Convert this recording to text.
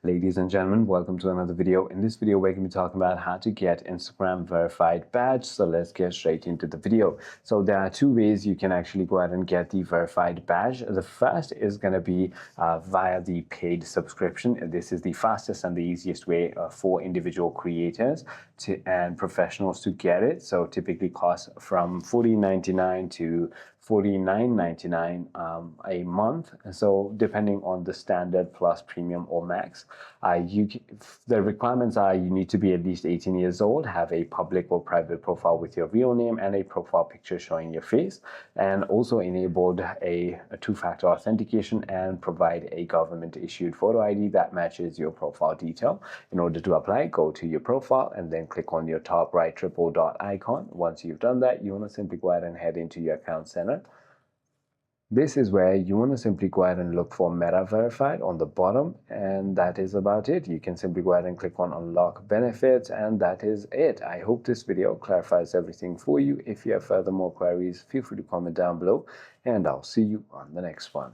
Ladies and gentlemen, welcome to another video. In this video, we're going to be talking about how to get Instagram verified badge. So let's get straight into the video. So there are two ways you can actually go ahead and get the verified badge. The first is going to be via the paid subscription. This is the fastest and the easiest way for individual creators and professionals to get it. So typically costs from $40.99 to $49.99 a month. So depending on the standard, plus, premium, or max, the requirements are you need to be at least 18 years old, have a public or private profile with your real name and a profile picture showing your face, and also enabled a two-factor authentication and provide a government-issued photo ID that matches your profile detail. In order to apply, go to your profile and then click on your top right triple dot icon. Once you've done that, you want to simply go ahead and head into your account center. This is where you want to simply go ahead and look for Meta Verified on the bottom, and that is about it. You can simply go ahead and click on Unlock Benefits, and that is it. I hope this video clarifies everything for you. If you have further more queries, feel free to comment down below, and I'll see you on the next one.